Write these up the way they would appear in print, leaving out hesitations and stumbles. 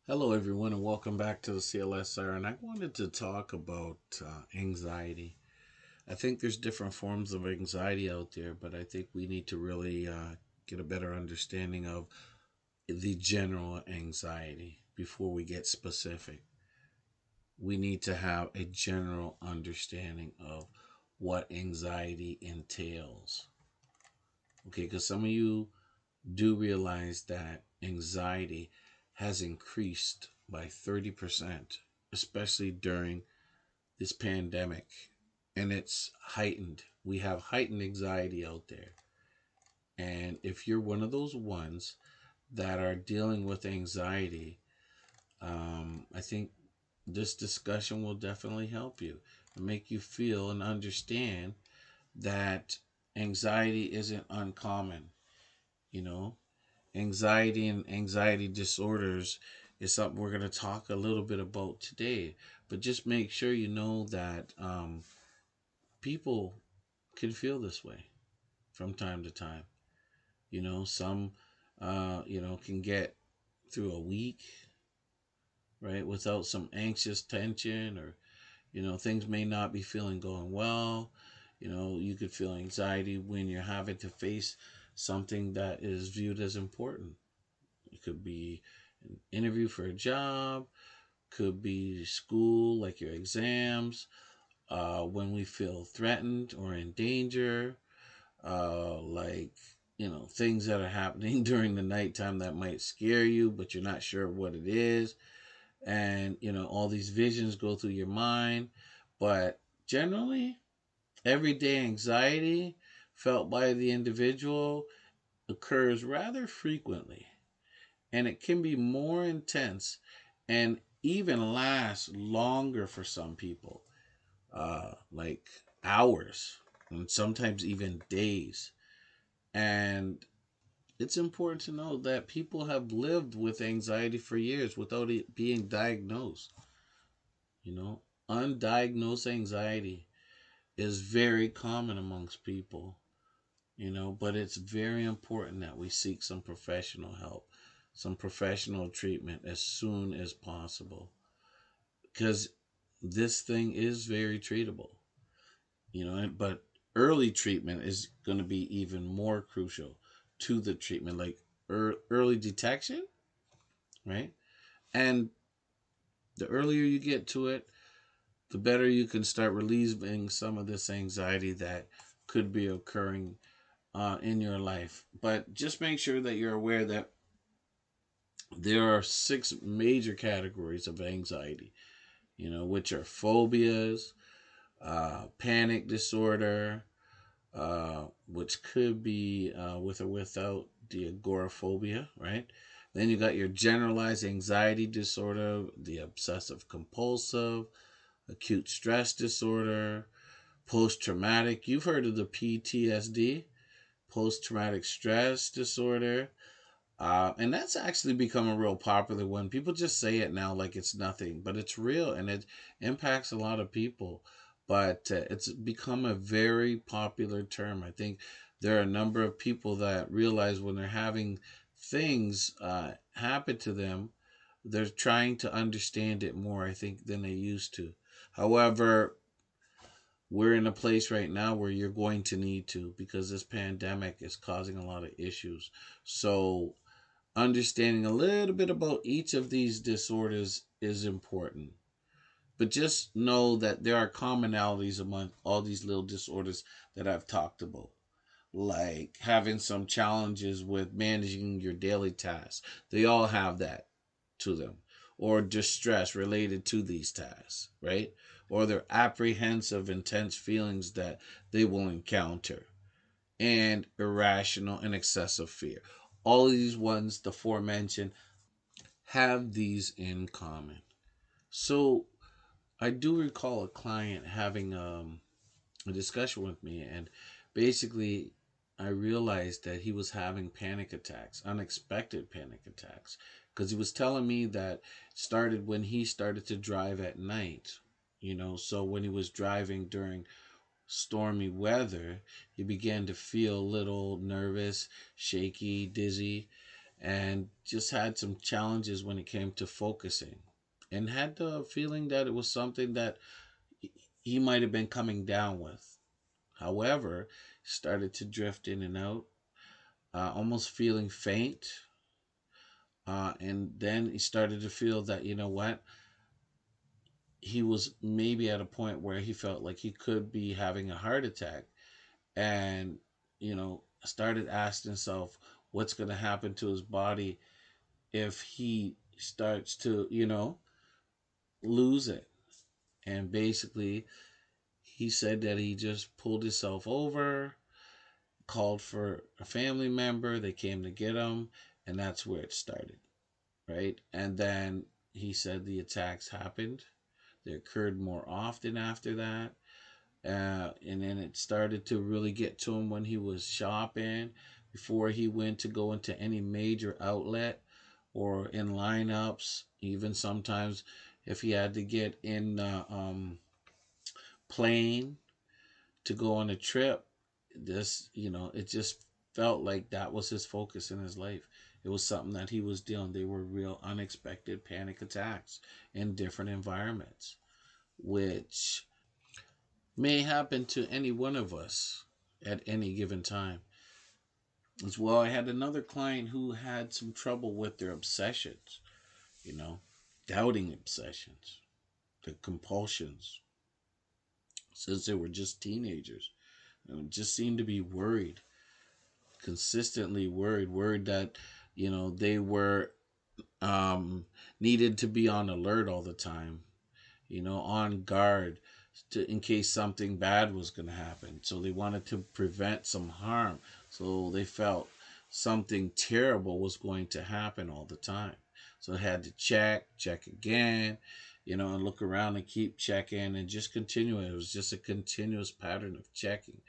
Hello, everyone, and welcome back to the CLSR. And I wanted to talk about anxiety. I think there's different forms of anxiety out there, but I think we need to really get a better understanding of the general anxiety before we get specific. We need to have a general understanding of what anxiety entails. Okay, because some of you do realize that anxiety has increased by 30%, especially during this pandemic. And it's heightened. We have heightened anxiety out there. And if you're one of those ones that are dealing with anxiety, I think this discussion will definitely help you and make you feel and understand that anxiety isn't uncommon. You know, anxiety and anxiety disorders is something we're going to talk a little bit about today. But just make sure you know that people can feel this way from time to time. Some, can get through a week, right, without some anxious tension or, things may not be feeling going well. You could feel anxiety when you're having to face something that is viewed as important. It could be an interview for a job, could be school, like your exams, when we feel threatened or in danger, like, things that are happening during the nighttime that might scare you, but you're not sure what it is. And, all these visions go through your mind. But generally, everyday anxiety felt by the individual occurs rather frequently, and it can be more intense and even last longer for some people, like hours and sometimes even days. And it's important to know that people have lived with anxiety for years without it being diagnosed. You know, undiagnosed anxiety is very common amongst people, but it's very important that we seek some professional help, some professional treatment as soon as possible, because this thing is very treatable, but early treatment is going to be even more crucial to the treatment, like early detection, right? And the earlier you get to it, the better you can start relieving some of this anxiety that could be occurring in your life. But just make sure that you're aware that there are six major categories of anxiety, which are phobias, panic disorder, which could be with or without the agoraphobia, right? Then you got your generalized anxiety disorder, the obsessive compulsive, acute stress disorder, post traumatic. You've heard of the PTSD, post traumatic stress disorder. And that's actually become a real popular one. People just say it now like it's nothing, but it's real and it impacts a lot of people. But it's become a very popular term. I think there are a number of people that realize when they're having things happen to them, they're trying to understand it more, I think, than they used to. However, we're in a place right now where you're going to need to, because this pandemic is causing a lot of issues. So, understanding a little bit about each of these disorders is important. But just know that there are commonalities among all these little disorders that I've talked about, like having some challenges with managing your daily tasks. They all have that to them, or distress related to these tasks, right? Or they're apprehensive, intense feelings that they will encounter, and irrational and excessive fear. All of these ones, the aforementioned, have these in common. So I do recall a client having a discussion with me, and basically, I realized that he was having panic attacks, unexpected panic attacks, because he was telling me that it started when he started to drive at night. So when he was driving during stormy weather, he began to feel a little nervous, shaky, dizzy. and just had some challenges when it came to focusing, and had the feeling that it was something that he might have been coming down with. However, started to drift in and out, almost feeling faint. And then he started to feel that, you know what, he was maybe at a point where he felt like he could be having a heart attack. And, started asking himself what's going to happen to his body if he starts to, lose it. And basically, he said that he just pulled himself over, called for a family member. They came to get him, and that's where it started, right? And then he said the attacks happened. They occurred more often after that. And then it started to really get to him when he was shopping, before he went to go into any major outlet or in lineups. Even sometimes, if he had to get in the plane to go on a trip, it just felt like that was his focus in his life. It was something that he was dealing. They were real unexpected panic attacks in different environments, which may happen to any one of us at any given time. As well, I had another client who had some trouble with their obsessions, you know, doubting obsessions, the compulsions, since they were just teenagers. Just seemed to be worried, consistently worried that, they were um, needed to be on alert all the time, on guard in case something bad was going to happen. So they wanted to prevent some harm. So they felt something terrible was going to happen all the time. So they had to check again, and look around and keep checking and just continue. It was just a continuous pattern of checking.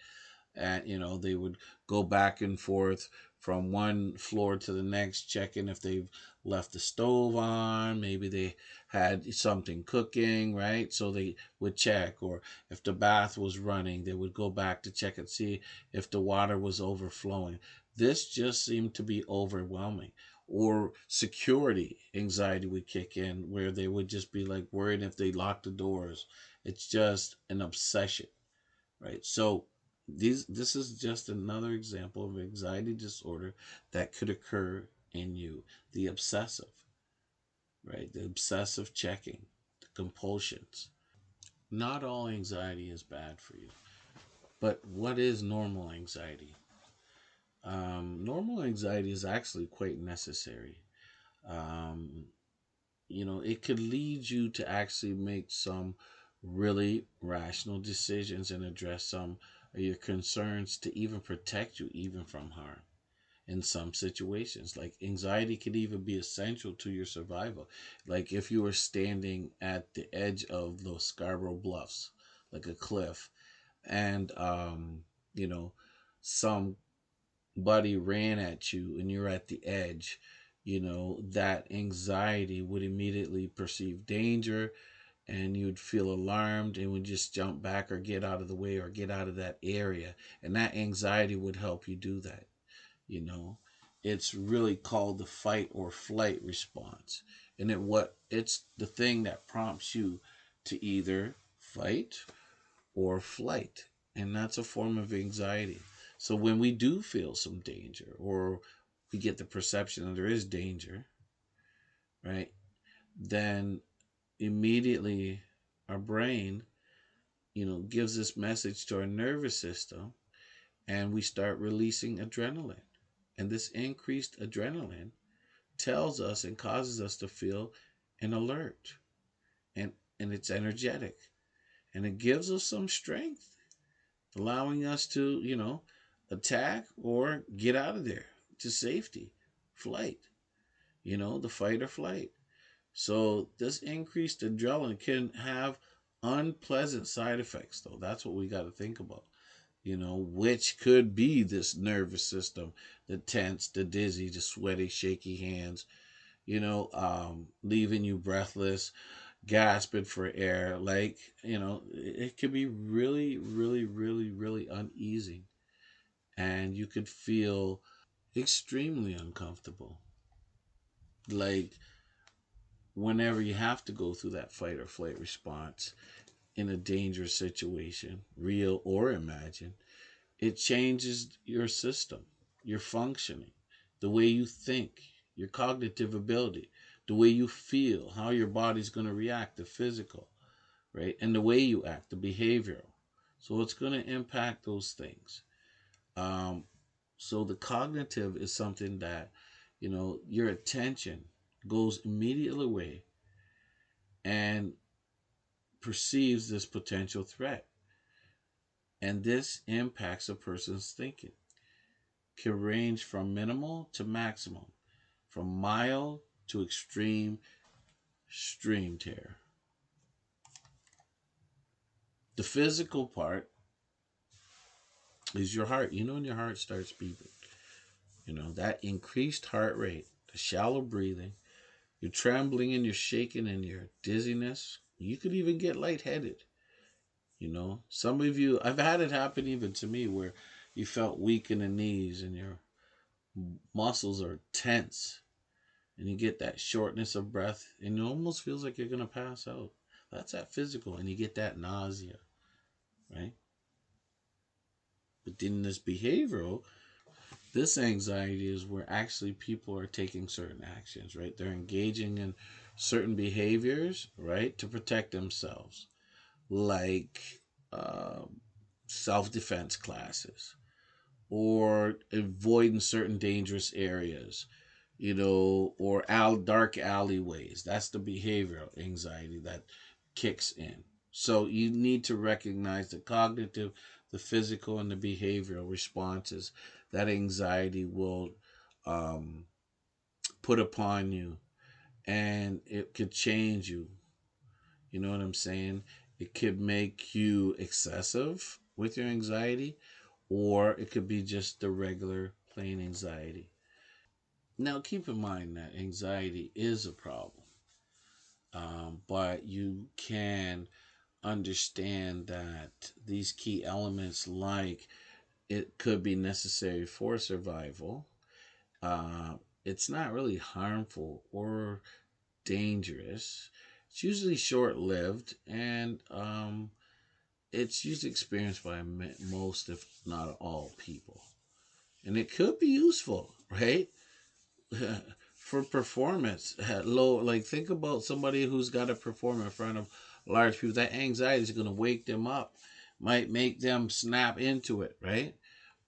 And they would go back and forth from one floor to the next, checking if they've left the stove on, maybe they had something cooking, right? So they would check. Or if the bath was running, they would go back to check and see if the water was overflowing. This just seemed to be overwhelming. Or security anxiety would kick in, where they would just be like worried if they locked the doors. It's just an obsession, right? So this is just another example of anxiety disorder that could occur in you. The obsessive, right? The obsessive checking, the compulsions. Not all anxiety is bad for you, but what is normal anxiety? Normal anxiety is actually quite necessary. Um, it could lead you to actually make some really rational decisions and address some of your concerns to even protect you even from harm in some situations. Like anxiety can even be essential to your survival. Like if you were standing at the edge of the Scarborough Bluffs, like a cliff, and you know, some buddy ran at you and you're at the edge, that anxiety would immediately perceive danger, and you'd feel alarmed and would just jump back or get out of the way or get out of that area. And that anxiety would help you do that. you know it's really called the fight or flight response. And it's the thing that prompts you to either fight or flight. And that's a form of anxiety. So when we do feel some danger, or we get the perception that there is danger, right, then immediately our brain, gives this message to our nervous system, and we start releasing adrenaline. And this increased adrenaline tells us and causes us to feel an alert, and it's energetic, and it gives us some strength, allowing us to, attack or get out of there to safety, flight, the fight or flight. So this increased adrenaline can have unpleasant side effects, though. That's what we got to think about, which could be this nervous system, the tense, the dizzy, the sweaty, shaky hands, leaving you breathless, gasping for air. Like, it could be really, really, really, really uneasy. And you could feel extremely uncomfortable. Like whenever you have to go through that fight or flight response in a dangerous situation, real or imagined, it changes your system, your functioning, the way you think, your cognitive ability, the way you feel, how your body's going to react, the physical, right? And the way you act, the behavioral. So it's going to impact those things. Um, so the cognitive is something that, your attention goes immediately away and perceives this potential threat. And this impacts a person's thinking. Can range from minimal to maximum, from mild to extreme terror. The physical part is your heart. When your heart starts beating, that increased heart rate, the shallow breathing, you're trembling and you're shaking and your dizziness. You could even get lightheaded. Some of you, I've had it happen even to me where you felt weak in the knees and your muscles are tense and you get that shortness of breath and it almost feels like you're going to pass out. That's that physical. And you get that nausea, right? But then this behavioral, this anxiety is where actually people are taking certain actions, right? They're engaging in certain behaviors, right, to protect themselves, like self defense classes or avoiding certain dangerous areas, or dark alleyways. That's the behavioral anxiety that kicks in. So you need to recognize the cognitive, the physical, and the behavioral responses that anxiety will um, put upon you, and it could change you. You know what I'm saying? It could make you excessive with your anxiety, or it could be just the regular plain anxiety. Now, keep in mind that anxiety is a problem, but you can understand that these key elements, like it could be necessary for survival, uh, it's not really harmful or dangerous. It's usually short lived, and it's usually experienced by most, if not all, people. And it could be useful, right? For performance low, like think about somebody who's got to perform in front of large people. That anxiety is going to wake them up, might make them snap into it, right?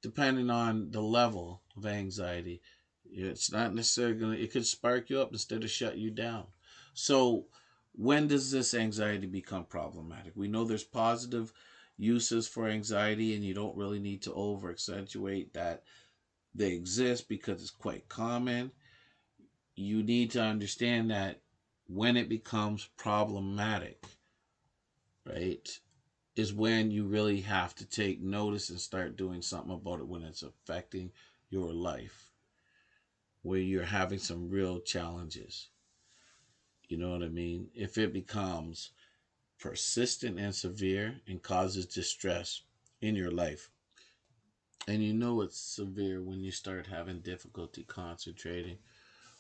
Depending on the level of anxiety, it's not necessarily going to, it could spark you up instead of shut you down. So when does this anxiety become problematic? We know there's positive uses for anxiety, and you don't really need to over accentuate that they exist because it's quite common. You need to understand that when it becomes problematic, right, is when you really have to take notice and start doing something about it, when it's affecting your life, where you're having some real challenges. You know what I mean? If it becomes persistent and severe and causes distress in your life, and it's severe when you start having difficulty concentrating,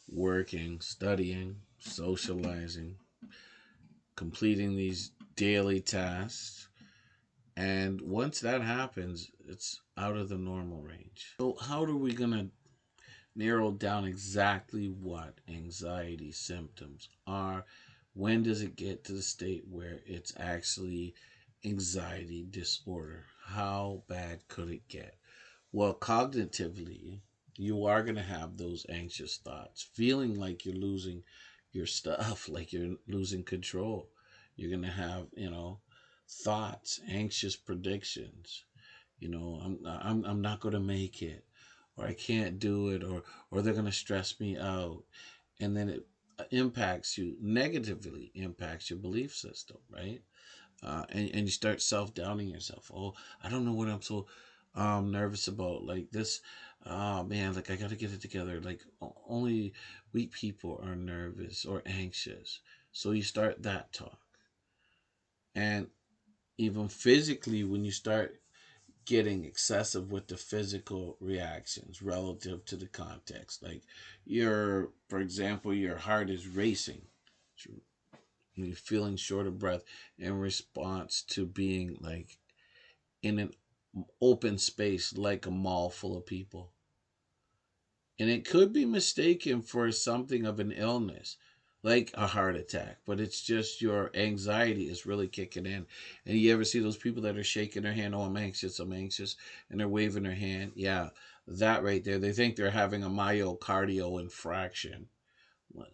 working, studying, socializing, completing these daily tasks. And once that happens, it's out of the normal range. So, how are we going to narrow down exactly what anxiety symptoms are? When does it get to the state where it's actually anxiety disorder? How bad could it get? Well, cognitively, you are going to have those anxious thoughts, feeling like you're losing your stuff, like you're losing control. You're going to have, thoughts, anxious predictions. I'm not going to make it, or I can't do it, or they're going to stress me out. And then it impacts you, negatively impacts your belief system, right? And you start self-doubting yourself. Oh, I don't know what I'm so nervous about, like this. Oh man, like I gotta get it together. Like only weak people are nervous or anxious. So you start that talk. And even physically, when you start getting excessive with the physical reactions relative to the context. Like for example, your heart is racing. You're feeling short of breath in response to being like in an open space like a mall full of people. And it could be mistaken for something of an illness, like a heart attack, but it's just your anxiety is really kicking in. And you ever see those people that are shaking their hand, oh, I'm anxious, and they're waving their hand? Yeah, that right there. They think they're having a myocardial infraction,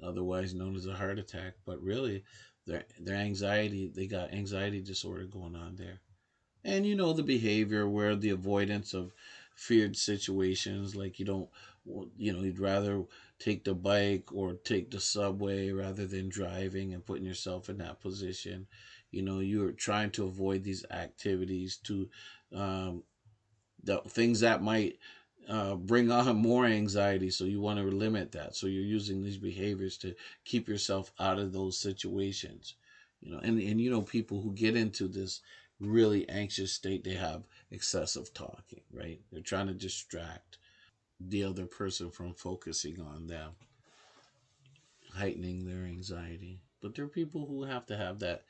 otherwise known as a heart attack, but really, their anxiety, they got anxiety disorder going on there. And you know the behavior where the avoidance of feared situations, like you don't, you'd rather take the bike or take the subway rather than driving and putting yourself in that position. You're trying to avoid these activities to um, the things that might bring on more anxiety. So you want to limit that. So you're using these behaviors to keep yourself out of those situations. And people who get into this really anxious state, they have excessive talking, right? They're trying to distract the other person from focusing on them, heightening their anxiety. But there are people who have to have that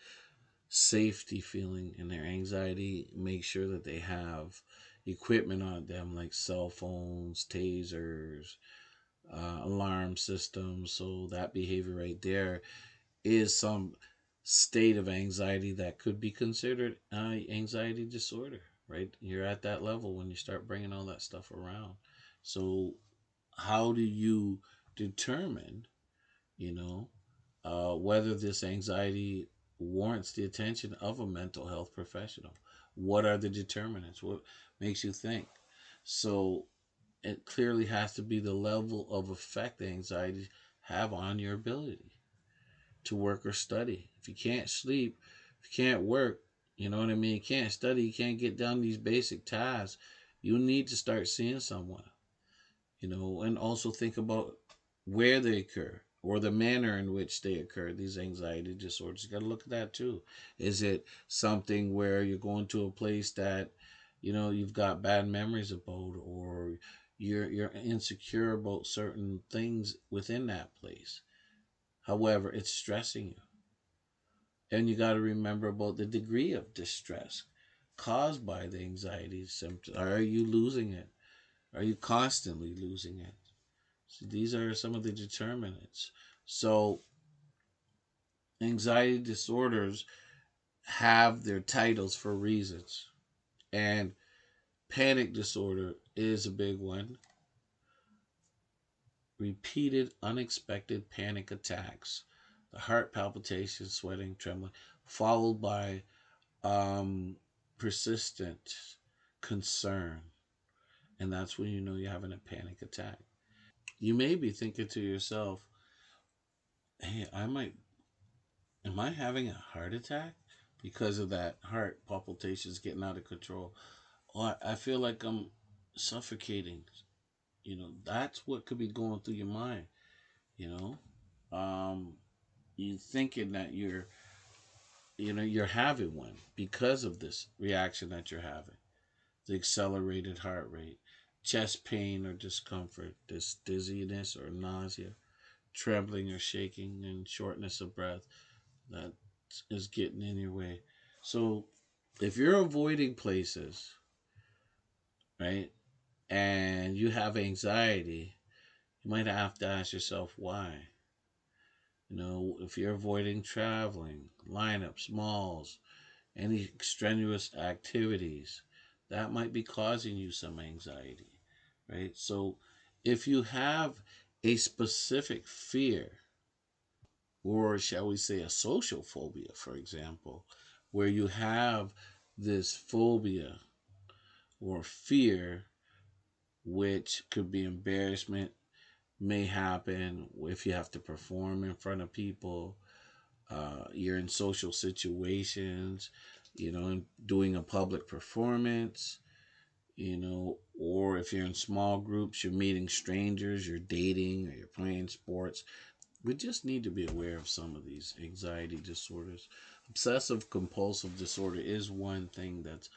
safety feeling in their anxiety, make sure that they have equipment on them like cell phones, tasers, alarm systems. So that behavior right there is some state of anxiety that could be considered anxiety disorder, right? You're at that level when you start bringing all that stuff around. So how do you determine, you know, whether this anxiety warrants the attention of a mental health professional? What are the determinants? What makes you think? So it clearly has to be the level of effect the anxiety have on your ability to work or study. If you can't sleep, if you can't work, you know what I mean? You can't study, you can't get done these basic tasks, you need to start seeing someone, and also think about where they occur or the manner in which they occur, these anxiety disorders. You got to look at that too. Is it something where you're going to a place that, you've got bad memories about, or you're insecure about certain things within that place? However, it's stressing you. And you got to remember about the degree of distress caused by the anxiety symptoms. Are you losing it? Are you constantly losing it? So these are some of the determinants. So anxiety disorders have their titles for reasons. And panic disorder is a big one. Repeated unexpected panic attacks, the heart palpitations, sweating, trembling, followed by persistent concern. And that's when you know you're having a panic attack. You may be thinking to yourself, hey, am I having a heart attack? Because of that heart palpitations getting out of control. Or I feel like I'm suffocating. That's what could be going through your mind, you know. You thinking that you're having one because of this reaction that you're having. The accelerated heart rate, chest pain or discomfort, this dizziness or nausea, trembling or shaking, and shortness of breath that is getting in your way. So if you're avoiding places, right, and you have anxiety, you might have to ask yourself why. If you're avoiding traveling, lineups, malls, any extraneous activities, that might be causing you some anxiety, right? So if you have a specific fear, or shall we say a social phobia, for example, where you have this phobia or fear, which could be embarrassment, may happen if you have to perform in front of people, you're in social situations, doing a public performance, or if you're in small groups, you're meeting strangers, you're dating, or you're playing sports. We just need to be aware of some of these anxiety disorders. Obsessive compulsive disorder is one thing that's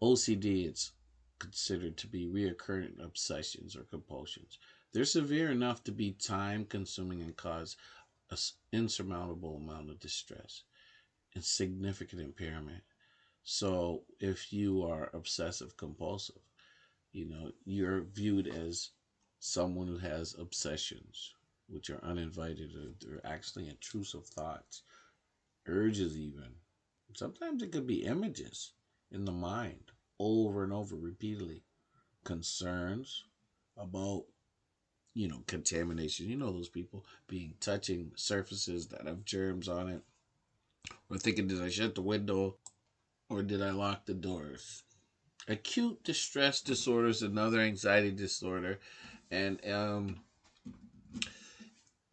OCD. It's considered to be reoccurring obsessions or compulsions. They're severe enough to be time consuming and cause an insurmountable amount of distress and significant impairment. So, if you are obsessive compulsive, you're viewed as someone who has obsessions, which are uninvited, or they're actually intrusive thoughts, urges, even. Sometimes it could be images in the mind over and over repeatedly. Concerns about, contamination. Those people being touching surfaces that have germs on it, or thinking, did I shut the window or did I lock the doors? Acute distress disorder is another anxiety disorder, and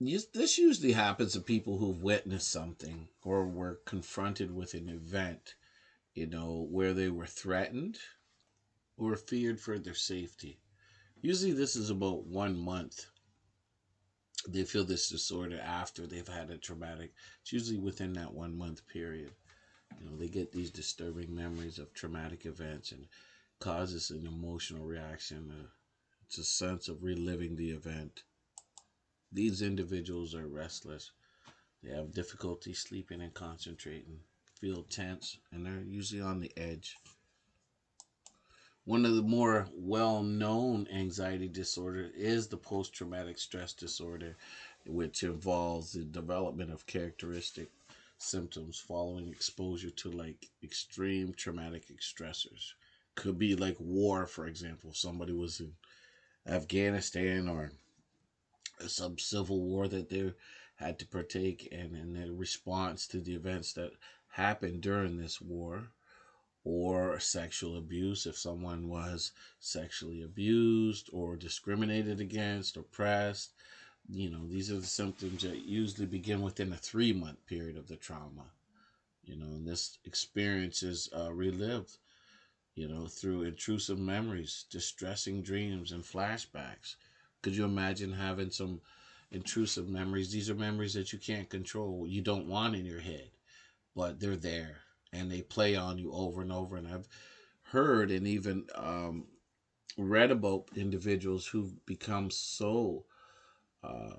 this usually happens to people who've witnessed something or were confronted with an event, where they were threatened or feared for their safety. Usually, this is about 1 month. They feel this disorder after they've had a traumatic. It's usually within that 1 month period. They get these disturbing memories of traumatic events and causes an emotional reaction. It's a sense of reliving the event. These individuals are restless. They have difficulty sleeping and concentrating, feel tense, and they're usually on the edge. One of the more well known anxiety disorders is the post traumatic stress disorder, which involves the development of characteristic symptoms following exposure to like extreme traumatic stressors. Could be like war, for example. If somebody was in Afghanistan or some civil war that they had to partake in their response to the events that happened during this war, or sexual abuse if someone was sexually abused or discriminated against, oppressed. These are the symptoms that usually begin within a 3 month period of the trauma. And this experience is relived, through intrusive memories, distressing dreams, and flashbacks. Could you imagine having some intrusive memories? These are memories that you can't control, you don't want in your head, but they're there and they play on you over and over. And I've heard and even read about individuals who've become so uh,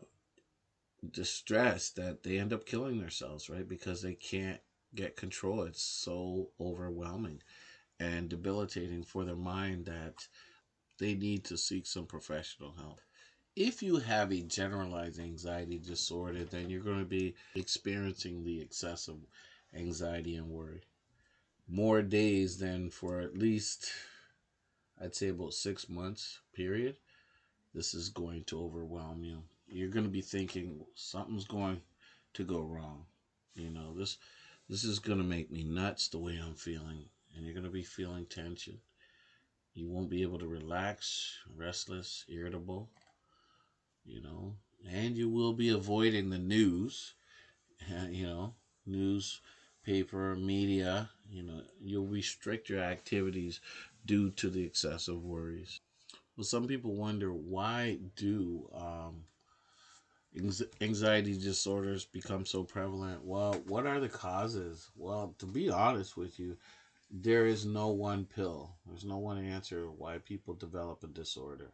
distressed that they end up killing themselves, right? Because they can't get control. It's so overwhelming and debilitating for their mind that they need to seek some professional help. If you have a generalized anxiety disorder, then you're going to be experiencing the excessive anxiety and worry more days than for at least, I'd say, about 6 months period. This is going to overwhelm you. You're going to be thinking something's going to go wrong. This is going to make me nuts the way I'm feeling, and you're going to be feeling tension. You won't be able to relax, restless, irritable, you know, and you will be avoiding the news, you know, newspaper, media, you'll restrict your activities due to the excessive worries. Well, some people wonder, why do anxiety disorders become so prevalent? Well, what are the causes? Well, to be honest with you, there is no one pill. There's no one answer why people develop a disorder.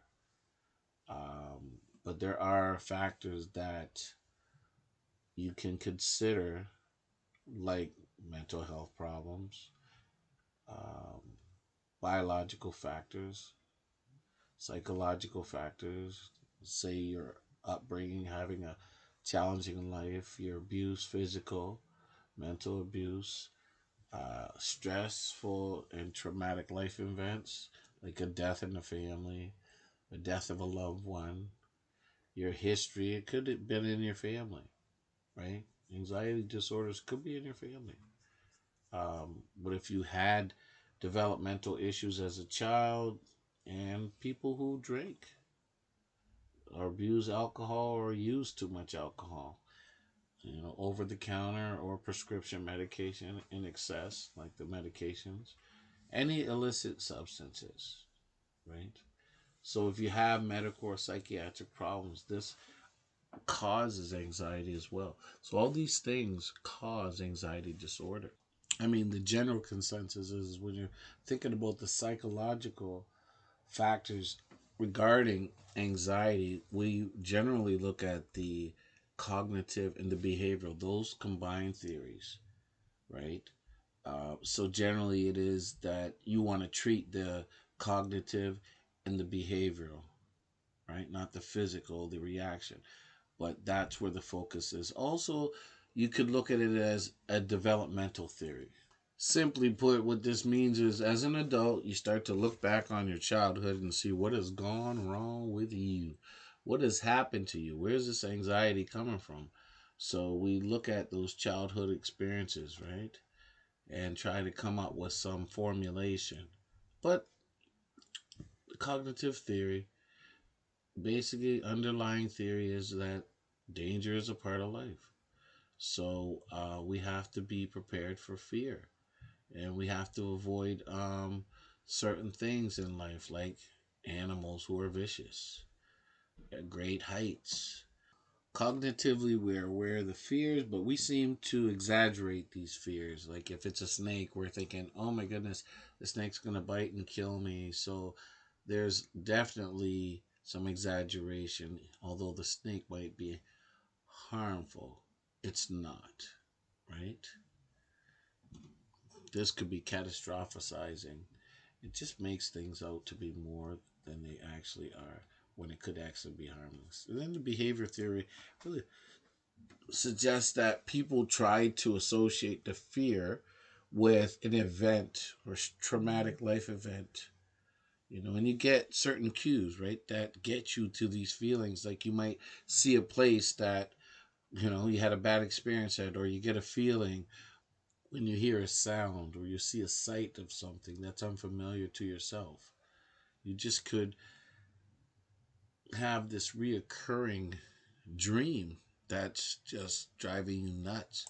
But there are factors that you can consider, like mental health problems, um, biological factors, psychological factors, say your upbringing, having a challenging life, your abuse, physical, mental abuse, stressful and traumatic life events, like a death in the family, the death of a loved one, your history. It could have been in your family, right? Anxiety disorders could be in your family. But if you had developmental issues as a child, and people who drink or abuse alcohol or use too much alcohol, over the counter or prescription medication in excess, like the medications, any illicit substances, right? So if you have medical or psychiatric problems, this causes anxiety as well. So all these things cause anxiety disorder. I mean, the general consensus is when you're thinking about the psychological factors regarding anxiety, we generally look at the cognitive and the behavioral, those combined theories, right? So generally, it is that you want to treat the cognitive and the behavioral, right? Not the physical, the reaction, but that's where the focus is. Also, you could look at it as a developmental theory. Simply put, what this means is as an adult, you start to look back on your childhood and see what has gone wrong with you. What has happened to you? Where's this anxiety coming from? So we look at those childhood experiences, right? And try to come up with some formulation. But cognitive theory, basically, underlying theory is that danger is a part of life. So we have to be prepared for fear, and we have to avoid certain things in life, like animals who are vicious, at great heights. Cognitively, we're aware of the fears, but we seem to exaggerate these fears. Like if it's a snake, we're thinking, oh my goodness, the snake's going to bite and kill me. So there's definitely some exaggeration. Although the snake might be harmful, it's not, right? This could be catastrophizing. It just makes things out to be more than they actually are when it could actually be harmless. And then the behavior theory really suggests that people try to associate the fear with an event or traumatic life event. And you get certain cues, right, that get you to these feelings. Like you might see a place that, you had a bad experience at, or you get a feeling when you hear a sound or you see a sight of something that's unfamiliar to yourself. You just could have this reoccurring dream that's just driving you nuts.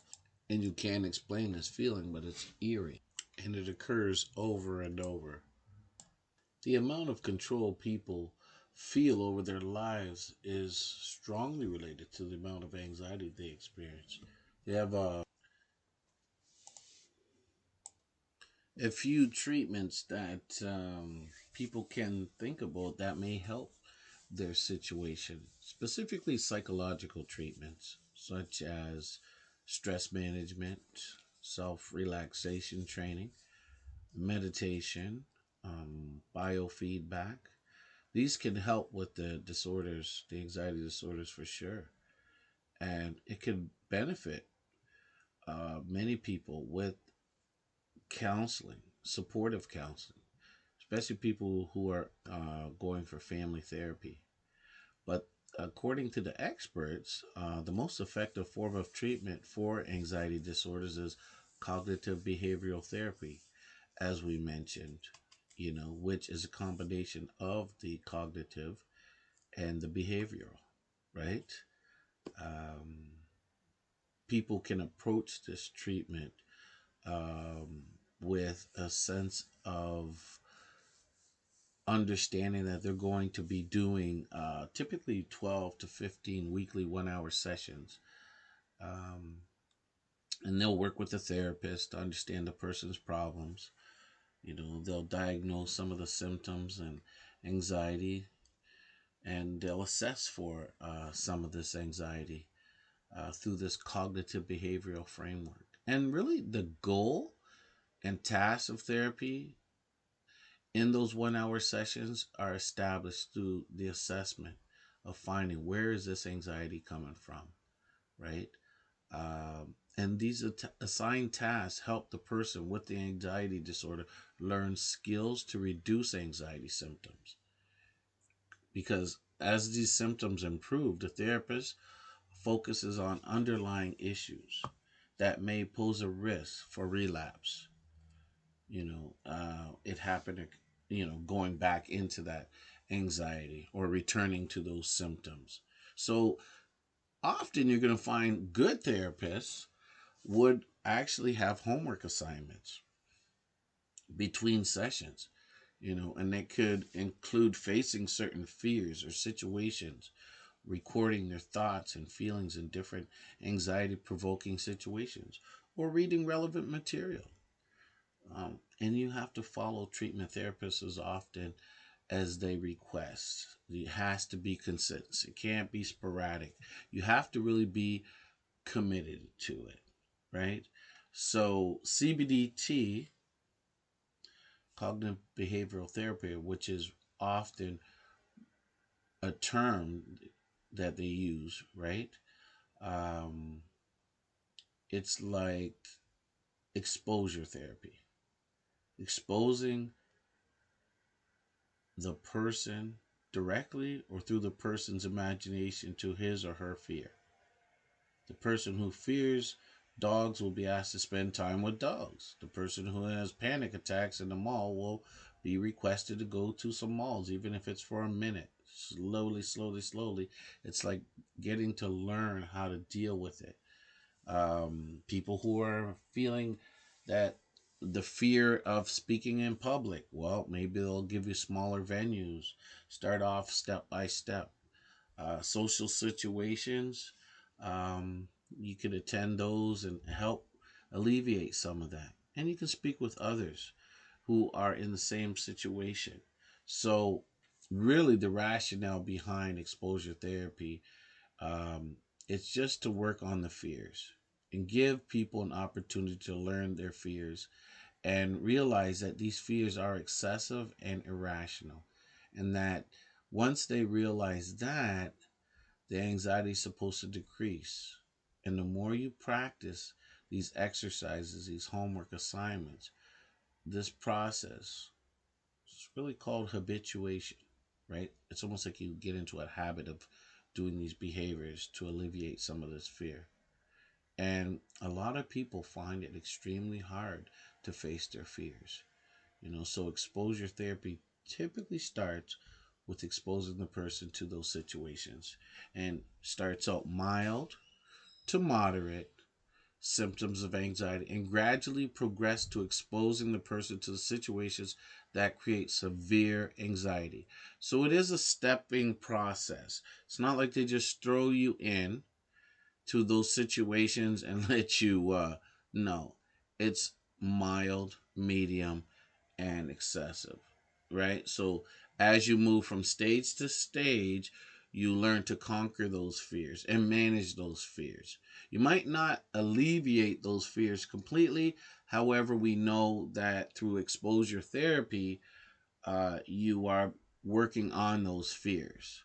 And you can't explain this feeling, but it's eerie. And it occurs over and over. The amount of control people feel over their lives is strongly related to the amount of anxiety they experience. They have a few treatments that people can think about that may help their situation, specifically psychological treatments such as stress management, self relaxation training, meditation, biofeedback. These can help with the disorders, the anxiety disorders for sure. And it can benefit many people with counseling, supportive counseling, especially people who are going for family therapy. But according to the experts, the most effective form of treatment for anxiety disorders is cognitive behavioral therapy, as we mentioned, which is a combination of the cognitive and the behavioral, right? Um, People can approach this treatment um, with a sense of understanding that they're going to be doing typically 12 to 15 weekly 1 hour sessions. Um, and they'll work with the therapist to understand the person's problems. They'll diagnose some of the symptoms and anxiety, and they'll assess for some of this anxiety through this cognitive behavioral framework. And really, the goal and tasks of therapy in those 1 hour sessions are established through the assessment of finding where is this anxiety coming from, right? And these assigned tasks help the person with the anxiety disorder learn skills to reduce anxiety symptoms. Because as these symptoms improve, the therapist focuses on underlying issues that may pose a risk for relapse. It happened, going back into that anxiety or returning to those symptoms. So often you're going to find good therapists would actually have homework assignments between sessions, and they could include facing certain fears or situations, recording their thoughts and feelings in different anxiety provoking situations, or reading relevant material. And you have to follow treatment therapists as often as they request. It has to be consistent. It can't be sporadic. You have to really be committed to it, right? So CBDT, cognitive behavioral therapy, which is often a term that they use, right? Um, it's like exposure therapy, exposing the person directly or through the person's imagination to his or her fear. The person who fears dogs will be asked to spend time with dogs. The person who has panic attacks in the mall will be requested to go to some malls, even if it's for a minute. Slowly, slowly, slowly. It's like getting to learn how to deal with it. People who are feeling that the fear of speaking in public, well, maybe they'll give you smaller venues. Start off step by step. Social situations, um, you could attend those and help alleviate some of that. And you can speak with others who are in the same situation. So, really, the rationale behind exposure therapy, um, it's just to work on the fears and give people an opportunity to learn their fears and realize that these fears are excessive and irrational. And that once they realize that, the anxiety is supposed to decrease. And the more you practice these exercises, these homework assignments, this process, it's really called habituation, right? It's almost like you get into a habit of doing these behaviors to alleviate some of this fear. And a lot of people find it extremely hard to face their fears. So exposure therapy typically starts with exposing the person to those situations and starts out mild to moderate symptoms of anxiety and gradually progress to exposing the person to the situations that create severe anxiety. So it is a stepping process. It's not like they just throw you in to those situations and let you no. It's mild, medium, and excessive, right? So as you move from stage to stage, you learn to conquer those fears and manage those fears. You might not alleviate those fears completely. However, we know that through exposure therapy, you are working on those fears,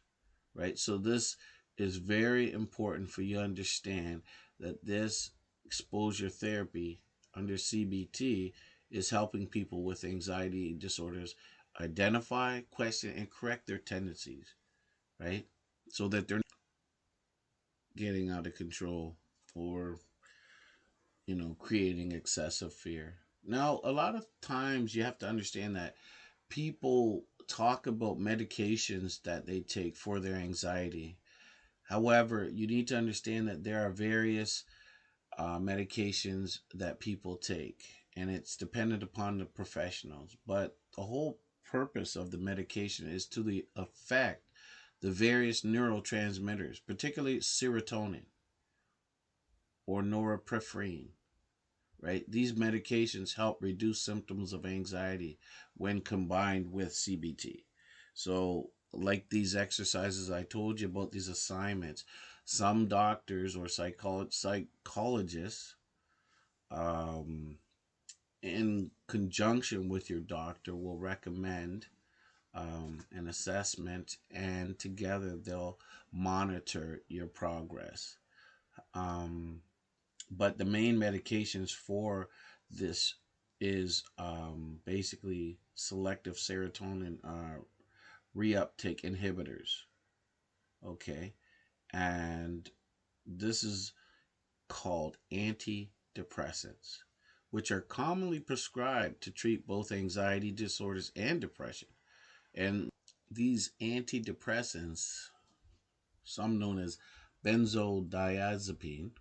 right? So this is very important for you to understand that this exposure therapy under CBT is helping people with anxiety disorders identify, question, and correct their tendencies, right? So that they're not getting out of control or, creating excessive fear. Now, a lot of times you have to understand that people talk about medications that they take for their anxiety. However, you need to understand that there are various medications that people take, and it's dependent upon the professionals. But the whole purpose of the medication is to affect the various neurotransmitters, particularly serotonin or norepinephrine. Right? These medications help reduce symptoms of anxiety when combined with CBT. So, like these exercises I told you about, these assignments, some doctors or psychologists, um, in conjunction with your doctor, will recommend an assessment, and together they'll monitor your progress. Um, but the main medications for this is basically selective serotonin reuptake inhibitors. Okay, and this is called antidepressants, which are commonly prescribed to treat both anxiety disorders and depression. And these antidepressants, some known as benzodiazepine,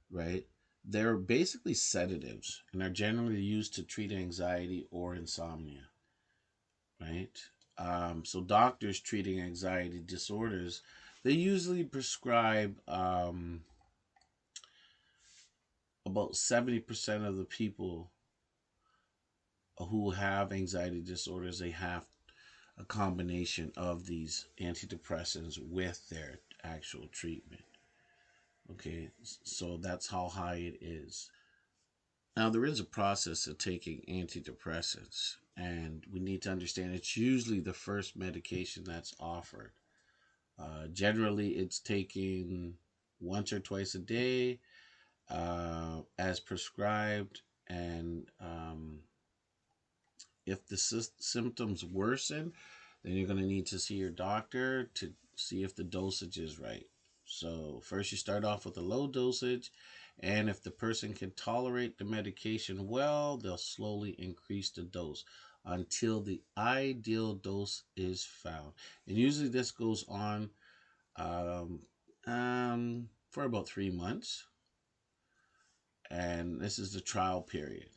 right? They're basically sedatives and are generally used to treat anxiety or insomnia, right? So doctors treating anxiety disorders, they usually prescribe about 70% of the people who have anxiety disorders, they have a combination of these antidepressants with their actual treatment. Okay, so that's how high it is. Now, there is a process of taking antidepressants, and we need to understand it's usually the first medication that's offered. Generally, it's taken once or twice a day as prescribed, and if the symptoms worsen, then you're going to need to see your doctor to see if the dosage is right. So, first, you start off with a low dosage, and if the person can tolerate the medication well, they'll slowly increase the dose until the ideal dose is found. And usually, this goes on for about 3 months, and this is the trial period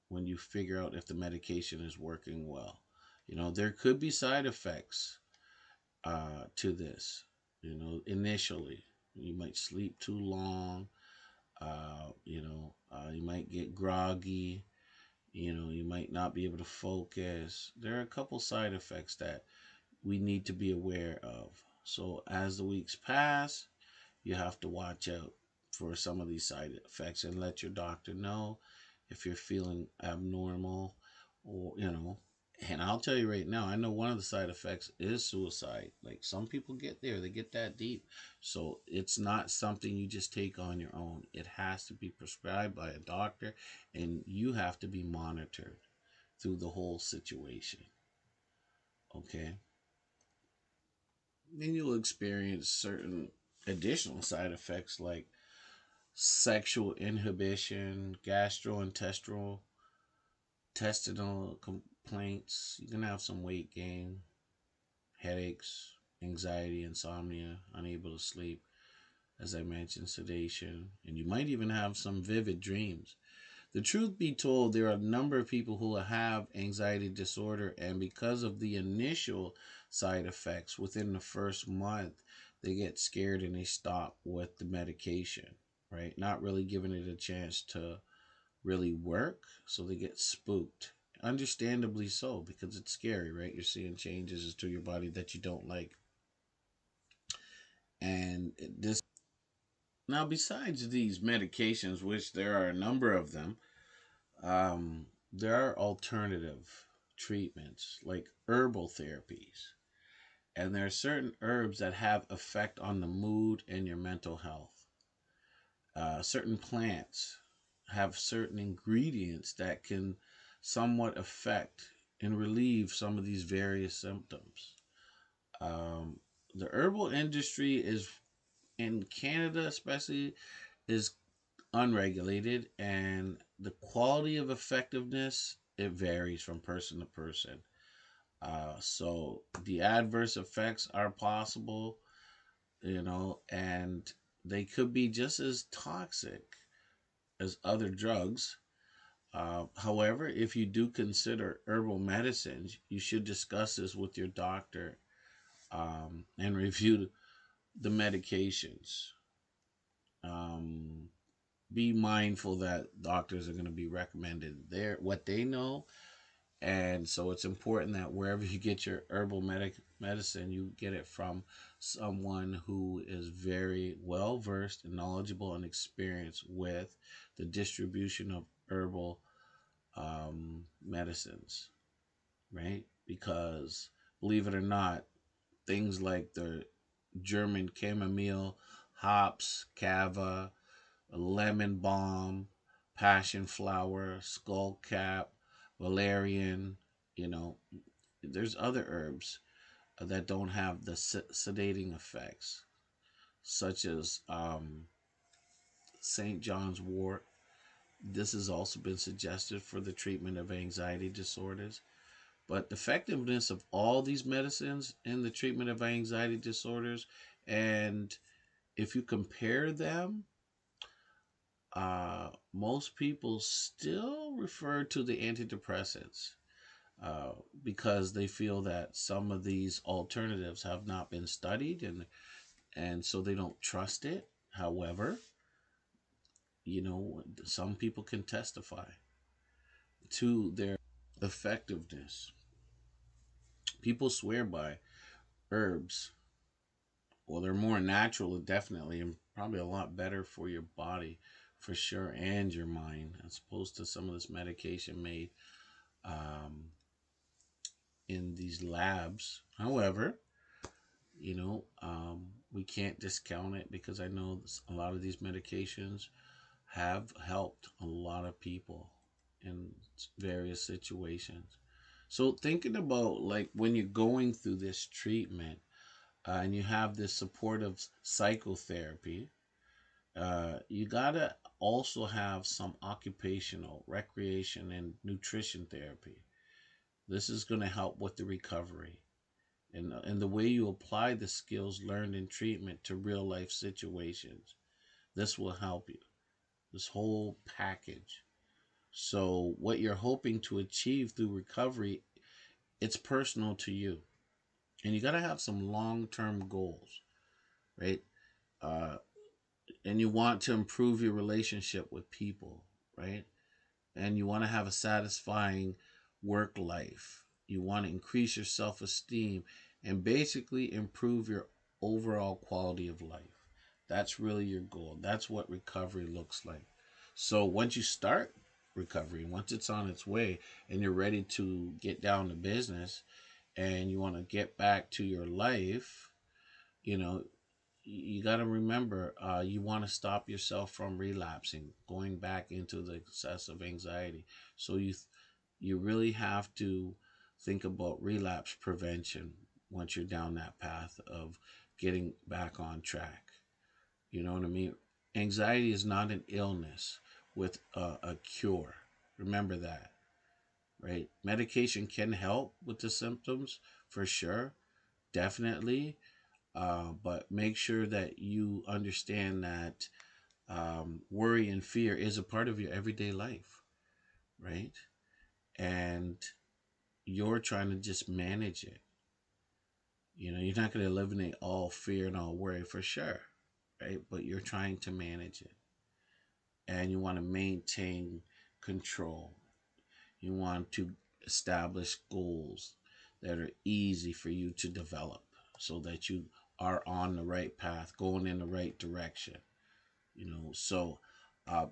when you figure out if the medication is working well. There could be side effects to this. Initially, you might sleep too long. You might get groggy. You might not be able to focus. There are a couple side effects that we need to be aware of. So as the weeks pass, you have to watch out for some of these side effects and let your doctor know if you're feeling abnormal, or. And I'll tell you right now, I know one of the side effects is suicide. Like, some people get there, they get that deep. So it's not something you just take on your own. It has to be prescribed by a doctor, and you have to be monitored through the whole situation. Okay. Then you'll experience certain additional side effects like sexual inhibition, gastrointestinal intestinal complaints. You can have some weight gain, headaches, anxiety, insomnia, unable to sleep, as I mentioned, sedation, and you might even have some vivid dreams. The truth be told, there are a number of people who have anxiety disorder, and because of the initial side effects within the first month, they get scared and they stop with the medication, right? Not really giving it a chance to really work, so they get spooked. Understandably so, because it's scary, right? You're seeing changes to your body that you don't like. And this now, besides these medications, which there are a number of them, there are alternative treatments like herbal therapies. And there are certain herbs that have effect on the mood and your mental health. Certain plants have certain ingredients that can somewhat affect and relieve some of these various symptoms. Um, the herbal industry is in Canada, especially, is unregulated, and the quality of effectiveness, it varies from person to person. So the adverse effects are possible, and they could be just as toxic as other drugs. However, if you do consider herbal medicines, you should discuss this with your doctor, and review the medications. Um, be mindful that doctors are going to be recommended their what they know, and so it's important that wherever you get your herbal medicine, you get it from someone who is very well versed and knowledgeable and experienced with the distribution of herbal medicines, right? Because believe it or not, things like the German chamomile, hops, kava, lemon balm, passion flower, skullcap, valerian. You know, there's other herbs that don't have the sedating effects, such as St. John's wort. This has also been suggested for the treatment of anxiety disorders. But the effectiveness of all these medicines in the treatment of anxiety disorders, and if you compare them, most people still refer to the antidepressants uh, because they feel that some of these alternatives have not been studied, and so they don't trust it. However, some people can testify to their effectiveness. People swear by herbs. Well, they're more natural, definitely, and probably a lot better for your body, for sure, and your mind, as opposed to some of this medication made um, in these labs. However, we can't discount it because I know a lot of these medications have helped a lot of people in various situations. So, thinking about like when you're going through this treatment and you have this supportive psychotherapy, you gotta also have some occupational, recreation, and nutrition therapy. This is going to help with the recovery and the way you apply the skills learned in treatment to real life situations. This will help you. This whole package. So, what you're hoping to achieve through recovery, it's personal to you. And you got to have some long term goals, right? Uh, and you want to improve your relationship with people, right? And you want to have a satisfying work life. You want to increase your self esteem and basically improve your overall quality of life. That's really your goal. That's what recovery looks like. So once you start recovery, once it's on its way and you're ready to get down to business and you want to get back to your life, you know, you got to remember you want to stop yourself from relapsing, going back into the excessive anxiety. So you really have to think about relapse prevention once you're down that path of getting back on track. You know what I mean? Anxiety is not an illness with a cure. Remember that, right? Medication can help with the symptoms for sure, definitely. But make sure that you understand that worry and fear is a part of your everyday life, right? And you're trying to just manage it. You're not going to eliminate all fear and all worry for sure, right? But you're trying to manage it. And you want to maintain control. You want to establish goals that are easy for you to develop so that you are on the right path, going in the right direction. So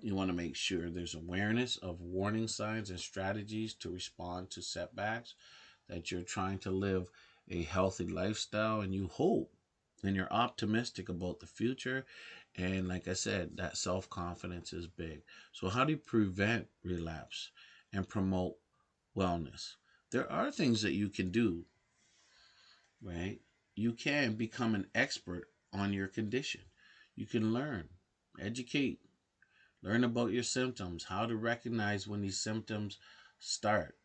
you want to make sure there's awareness of warning signs and strategies to respond to setbacks, that you're trying to live a healthy lifestyle, and you hope and you're optimistic about the future. And like I said, that self-confidence is big. So how do you prevent relapse and promote wellness? There are things that you can do, right? You can become an expert on your condition. You can learn, educate, learn about your symptoms, how to recognize when these symptoms start,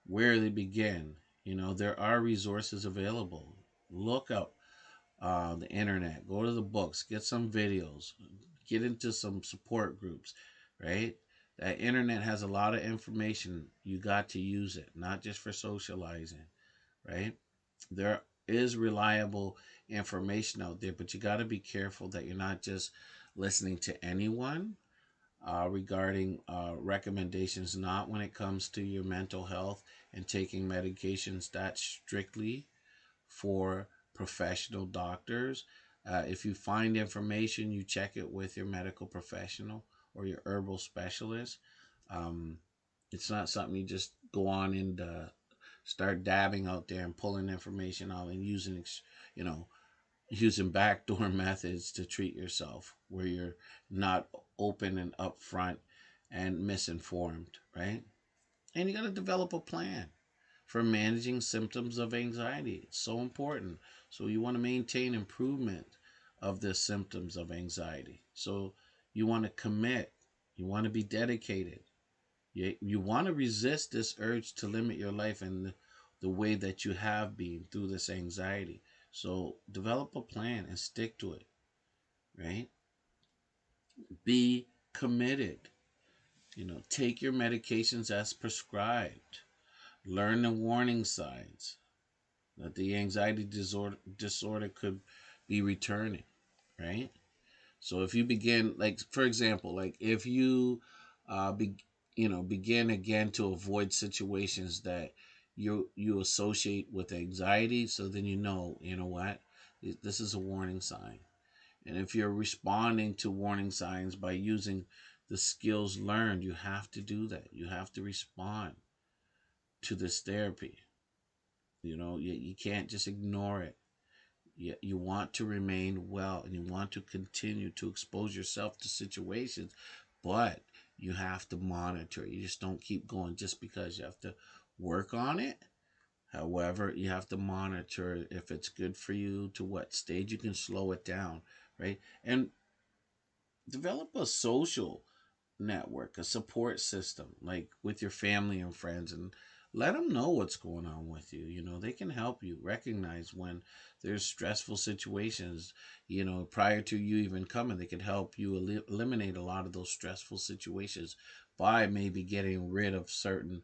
where they begin. There are resources available. Look up the internet, go to the books, get some videos, get into some support groups, right? That internet has a lot of information. You got to use it, not just for socializing, right? There is reliable information out there, but you got to be careful that you're not just listening to anyone regarding recommendations, not when it comes to your mental health and taking medications. That's strictly for professional doctors. If you find information, you check it with your medical professional or your herbal specialist. Um, it's not something you just go on and start dabbing out there and pulling information out and you know, using backdoor methods to treat yourself where you're not open and upfront and misinformed, right? And you got to develop a plan for managing symptoms of anxiety. It's so important. So you want to maintain improvement of the symptoms of anxiety. So you want to commit. You want to be dedicated. You want to resist this urge to limit your life in the way that you have been through this anxiety. So develop a plan and stick to it, right? Be committed. Take your medications as prescribed. Learn the warning signs that the anxiety disorder could be returning, right? So if you begin, like for example, like if you begin again to avoid situations that you associate with anxiety, so then you know what, this is a warning sign. And if you're responding to warning signs by using the skills learned, you have to do that. You have to respond to this therapy. You can't just ignore it. You want to remain well, and you want to continue to expose yourself to situations, but you have to monitor. You just don't keep going just because you have to work on it. However, you have to monitor if it's good for you, to what stage you can slow it down, right? And develop a social network, a support system, like with your family and friends, and let them know what's going on with you. They can help you recognize when there's stressful situations, prior to you even coming. They can help you eliminate a lot of those stressful situations by maybe getting rid of certain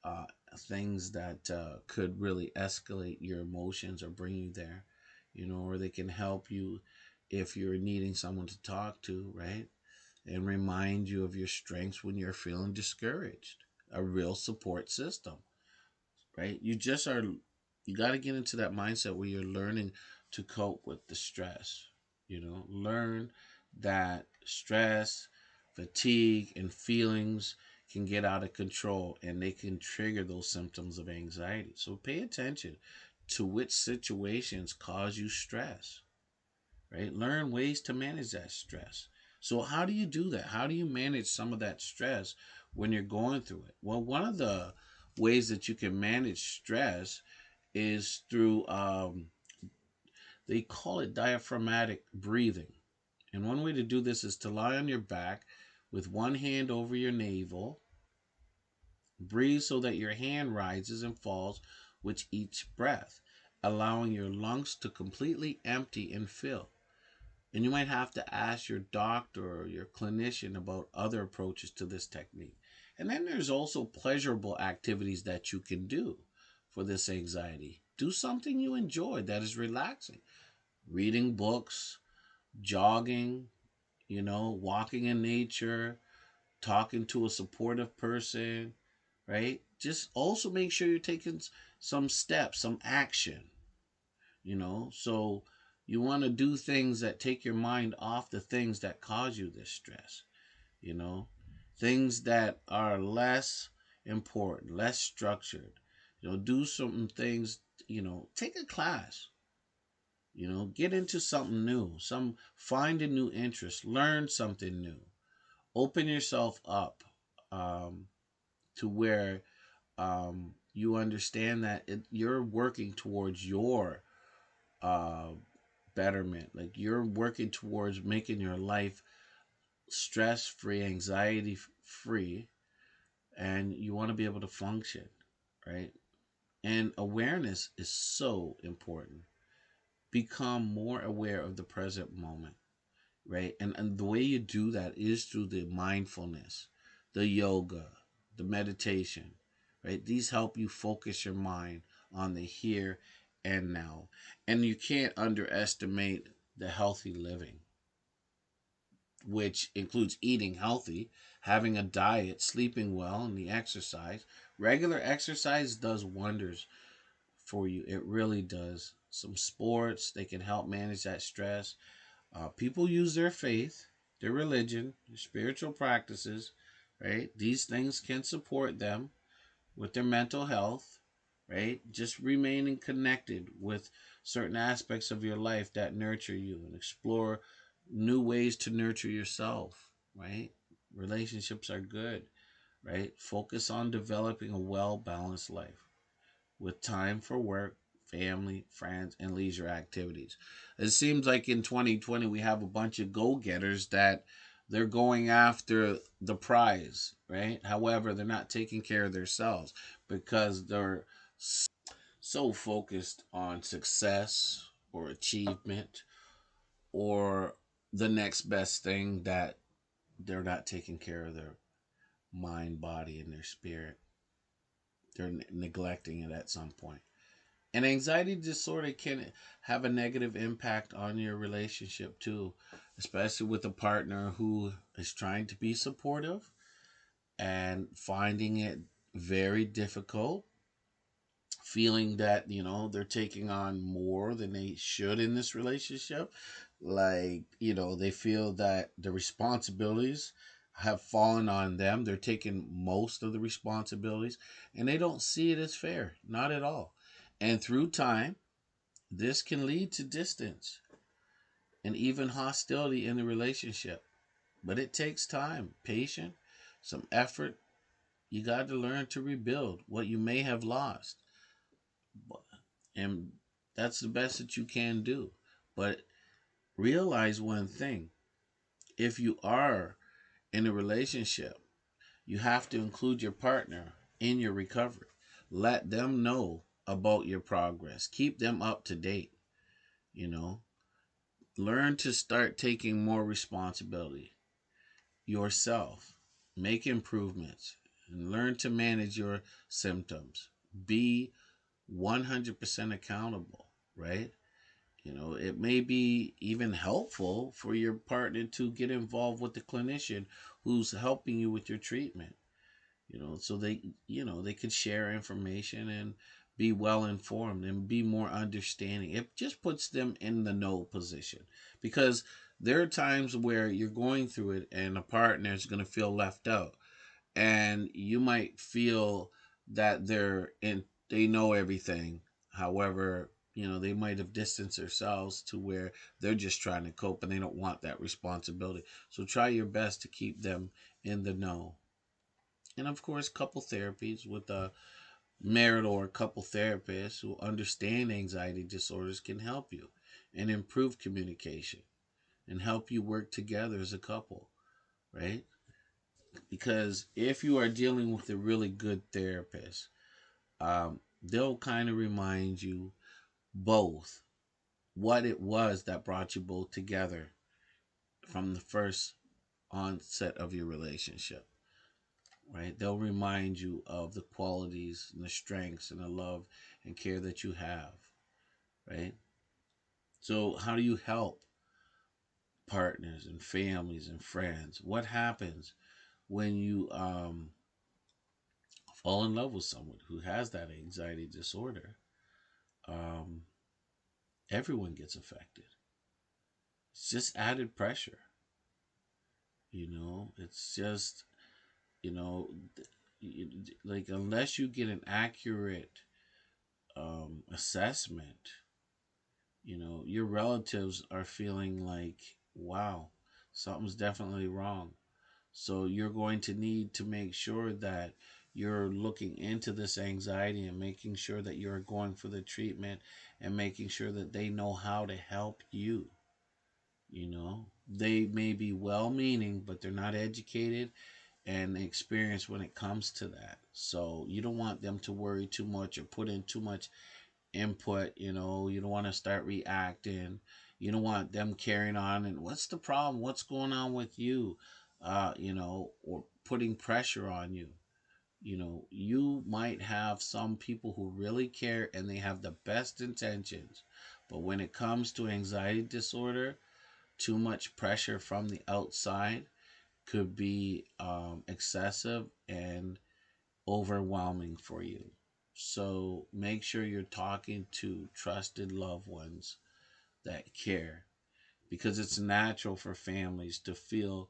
uh, things that could really escalate your emotions or bring you there, or they can help you if you're needing someone to talk to, right? And remind you of your strengths when you're feeling discouraged. A real support system, right? You got to get into that mindset where you're learning to cope with the stress. Learn that stress, fatigue, and feelings can get out of control, and they can trigger those symptoms of anxiety. So pay attention to which situations cause you stress, right? Learn ways to manage that stress. So, how do you do that? How do you manage some of that stress when you're going through it? Well, one of the ways that you can manage stress is through, they call it diaphragmatic breathing. And one way to do this is to lie on your back with one hand over your navel. Breathe so that your hand rises and falls with each breath, allowing your lungs to completely empty and fill. And you might have to ask your doctor or your clinician about other approaches to this technique. And then there's also pleasurable activities that you can do for this anxiety. Do something you enjoy that is relaxing. Reading books, jogging, walking in nature, talking to a supportive person, right? Just also make sure you're taking some steps, some action, so you want to do things that take your mind off the things that cause you this stress, you know things that are less important, less structured. Do some things, take a class, get into something new, find a new interest, learn something new, open yourself up, to where you understand that you're working towards your uh, betterment. Like, you're working towards making your life stress free, anxiety free, and you want to be able to function, right? And awareness is so important. Become more aware of the present moment, right? And the way you do that is through the mindfulness, the yoga, the meditation, right? These help you focus your mind on the here and now. And you can't underestimate the healthy living, which includes eating healthy, having a diet, sleeping well, and the exercise. Regular exercise does wonders for you. It really does. Some sports, they can help manage that stress. People use their faith, their religion, their spiritual practices, right? These things can support them with their mental health, right? Just remaining connected with certain aspects of your life that nurture you, and explore new ways to nurture yourself, right? Relationships are good, right? Focus on developing a well balanced life with time for work, family, friends, and leisure activities. It seems like in 2020 we have a bunch of go getters that they're going after the prize, right? However, they're not taking care of themselves because they're so focused on success or achievement or the next best thing that they're not taking care of their mind, body, and their spirit. They're neglecting it at some point. And anxiety disorder can have a negative impact on your relationship too, especially with a partner who is trying to be supportive and finding it very difficult feeling that, they're taking on more than they should in this relationship. Like, they feel that the responsibilities have fallen on them. They're taking most of the responsibilities, and they don't see it as fair, not at all. And through time, this can lead to distance and even hostility in the relationship. But it takes time, patience, some effort. You got to learn to rebuild what you may have lost. And that's the best that you can do. But realize one thing: if you are in a relationship, you have to include your partner in your recovery. Let them know about your progress, keep them up to date. You know, learn to start taking more responsibility yourself, make improvements, and learn to manage your symptoms. Be 100% accountable, right? It may be even helpful for your partner to get involved with the clinician who's helping you with your treatment, so they could share information and be well informed and be more understanding. It just puts them in the know position, because there are times where you're going through it and a partner is going to feel left out, and you might feel that they know everything. However, they might have distanced themselves to where they're just trying to cope and they don't want that responsibility. So try your best to keep them in the know. And of course, couple therapies with a marital or couple therapists who understand anxiety disorders can help you and improve communication and help you work together as a couple, right? Because if you are dealing with a really good therapist, they'll kind of remind you both what it was that brought you both together from the first onset of your relationship, right? They'll remind you of the qualities and the strengths and the love and care that you have, right? So, how do you help partners and families and friends? What happens when you fall in love with someone who has that anxiety disorder? Um, Everyone gets affected. It's just added pressure. It's just, you know, like, unless you get an accurate assessment, your relatives are feeling like, wow, something's definitely wrong. So you're going to need to make sure that you're looking into this anxiety and making sure that you're going for the treatment and making sure that they know how to help you. They may be well meaning, but they're not educated and experienced when it comes to that. So you don't want them to worry too much or put in too much input. You don't want to start reacting. You don't want them carrying on and what's the problem, what's going on with you, or putting pressure on you. You might have some people who really care and they have the best intentions, but when it comes to anxiety disorder, too much pressure from the outside could be excessive and overwhelming for you. So make sure you're talking to trusted loved ones that care, because it's natural for families to feel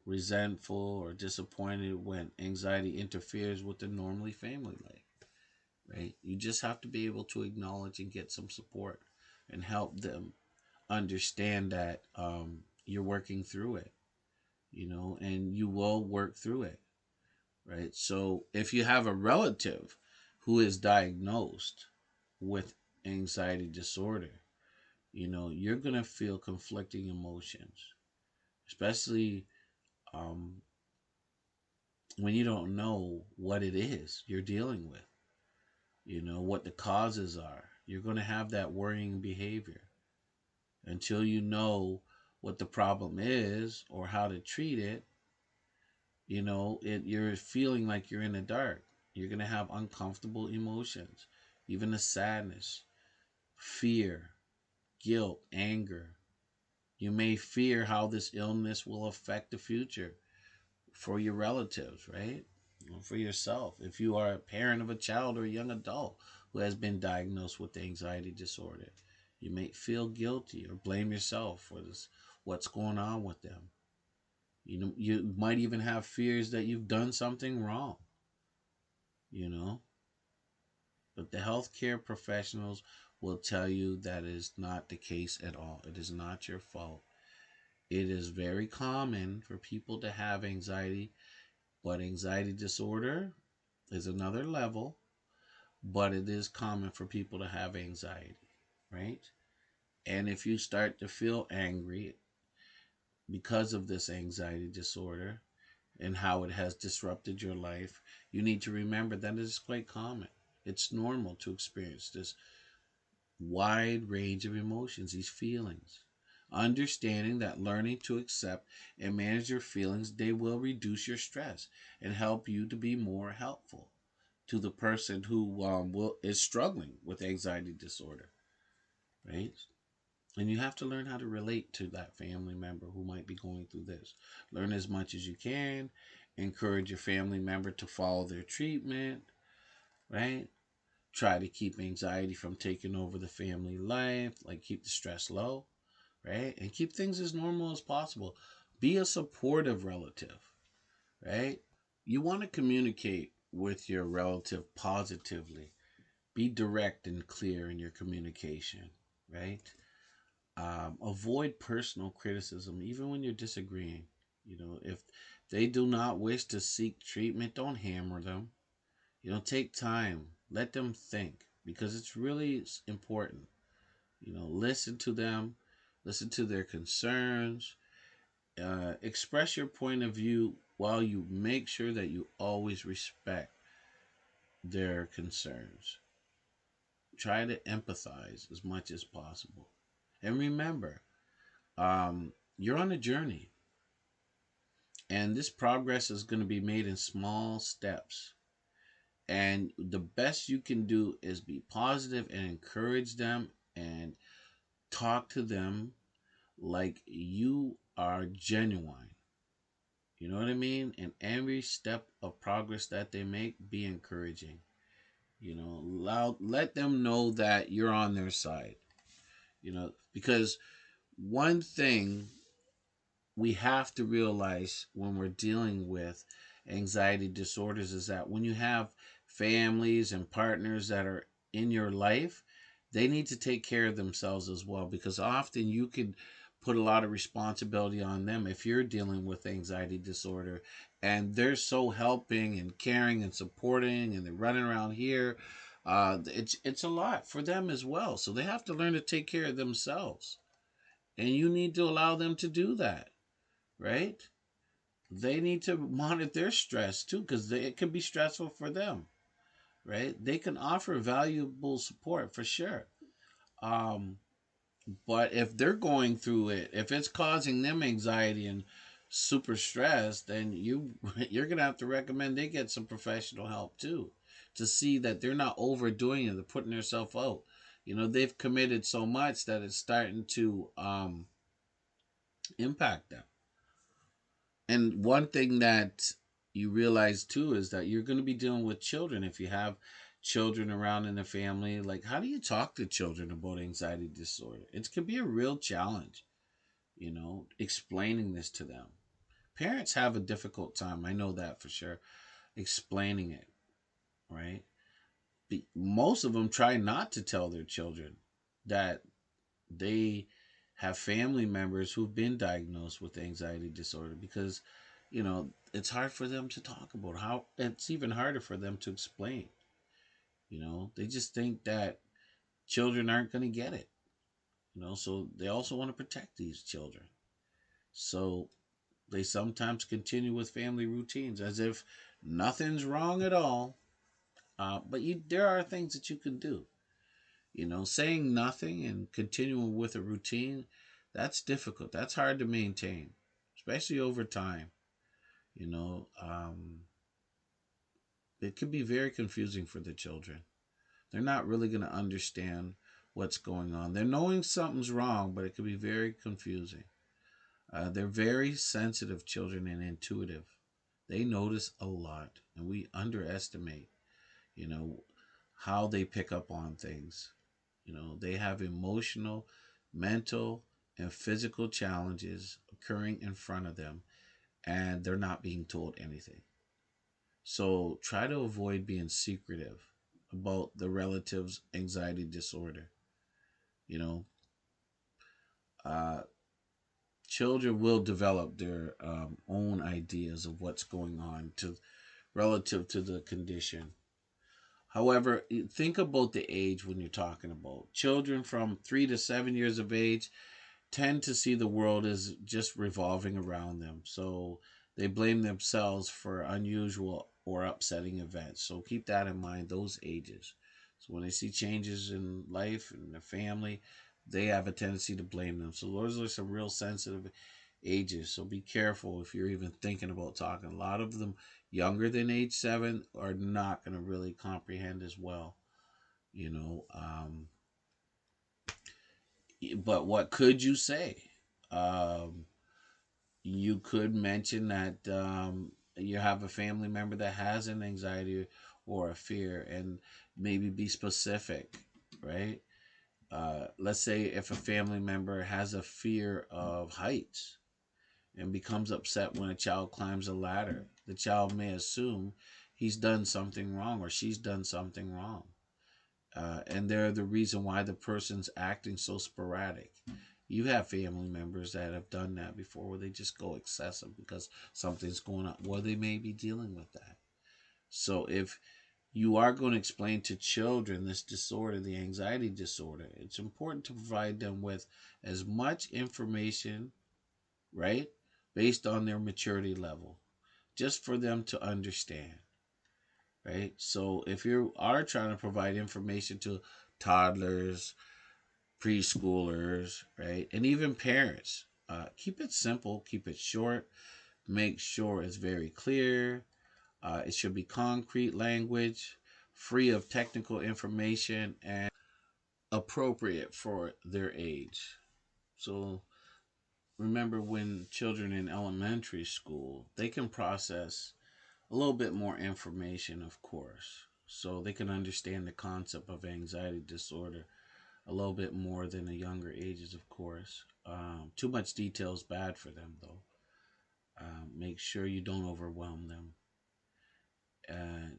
resentful or disappointed when anxiety interferes with the normally family life, right? You just have to be able to acknowledge and get some support and help them understand that you're working through it, and you will work through it, right? So if you have a relative who is diagnosed with anxiety disorder, you're going to feel conflicting emotions, especially um, when you don't know what it is you're dealing with, what the causes are. You're going to have that worrying behavior until you know what the problem is or how to treat it. You're feeling like you're in the dark. You're going to have uncomfortable emotions, even the sadness, fear, guilt, anger. You may fear how this illness will affect the future for your relatives, right? for yourself. If you are a parent of a child or a young adult who has been diagnosed with anxiety disorder, you may feel guilty or blame yourself for this, what's going on with them. You know, you might even have fears that you've done something wrong, you know. But the healthcare professionals will tell you that is not the case at all. It is not your fault. It is very common for people to have anxiety, but anxiety disorder is another level, but it is common for people to have anxiety, right? And if you start to feel angry because of this anxiety disorder and how it has disrupted your life, you need to remember that it is quite common. It's normal to experience this wide range of emotions, these feelings. Understanding that learning to accept and manage your feelings, they will reduce your stress and help you to be more helpful to the person who is struggling with anxiety disorder, right? And you have to learn how to relate to that family member who might be going through this. Learn as much as you can. Encourage your family member to follow their treatment, right? Try to keep anxiety from taking over the family life, like keep the stress low, right? And keep things as normal as possible. Be a supportive relative, right? You want to communicate with your relative positively. Be direct and clear in your communication, right? Avoid personal criticism, even when you're disagreeing. You know, if they do not wish to seek treatment, don't hammer them. You know, take time, let them think, because it's really important. You know, listen to them, listen to their concerns, express your point of view while you make sure that you always respect their concerns. Try to empathize as much as possible. And remember, you're on a journey, and this progress is going to be made in small steps. And the best you can do is be positive and encourage them and talk to them like you are genuine. You know what I mean? And every step of progress that they make, be encouraging. You know, let them know that you're on their side. You know, because one thing we have to realize when we're dealing with anxiety disorders is that when you have families and partners that are in your life, they need to take care of themselves as well, because often you could put a lot of responsibility on them if you're dealing with anxiety disorder and they're so helping and caring and supporting and they're running around here. It's a lot for them as well, so they have to learn to take care of themselves, and you need to allow them to do that, right? They need to monitor their stress too, because it can be stressful for them, right? They can offer valuable support for sure. Um, but if they're going through it, if it's causing them anxiety and super stress, then you're gonna have to recommend they get some professional help too, to see that they're not overdoing it, they're putting themselves out. You know, they've committed so much that it's starting to impact them. And one thing that you realize too is that you're going to be dealing with children. If you have children around in the family, like, how do you talk to children about anxiety disorder? It can be a real challenge, you know, explaining this to them. Parents have a difficult time, I know that for sure, explaining it, right? Most of them try not to tell their children that they have family members who've been diagnosed with anxiety disorder, because you know it's hard for them to talk about. How it's even harder for them to explain. You know, they just think that children aren't going to get it. You know, so they also want to protect these children, so they sometimes continue with family routines as if nothing's wrong at all. There are things that you can do. You know, saying nothing and continuing with a routine, that's difficult. That's hard to maintain, especially over time. You know, it can be very confusing for the children. They're not really going to understand what's going on. They're knowing something's wrong, but it can be very confusing. They're very sensitive children and intuitive. They notice a lot, and we underestimate, you know, how they pick up on things. They have emotional, mental, and physical challenges occurring in front of them, and they're not being told anything. So try to avoid being secretive about the relative's anxiety disorder. You know, uh, Children will develop their own ideas of what's going on to relative to the condition. However, think about the age when you're talking about children from 3 to 7 years of age tend to see the world as just revolving around them. So they blame themselves for unusual or upsetting events. So keep that in mind, those ages. So when they see changes in life and their family, they have a tendency to blame them. So those are some real sensitive ages. So be careful if you're even thinking about talking. A lot of them younger than age 7 are not going to really comprehend as well. You know, but what could you say? Um, you could mention that you have a family member that has an anxiety or a fear, and maybe be specific, right? Let's say if a family member has a fear of heights and becomes upset when a child climbs a ladder, the child may assume he's done something wrong or she's done something wrong. And they're the reason why the person's acting so sporadic. You have family members that have done that before where they just go excessive because something's going on. Well, they may be dealing with that. So if you are going to explain to children this disorder, the anxiety disorder, it's important to provide them with as much information, right, based on their maturity level, just for them to understand, right? So if you are trying to provide information to toddlers, preschoolers, right, and even parents, keep it simple, keep it short, make sure it's very clear. It should be concrete language, free of technical information, and appropriate for their age. So remember, when children in elementary school, they can process a little bit more information, of course. So they can understand the concept of anxiety disorder a little bit more than the younger ages, of course. Too much detail is bad for them, though. Make sure you don't overwhelm them.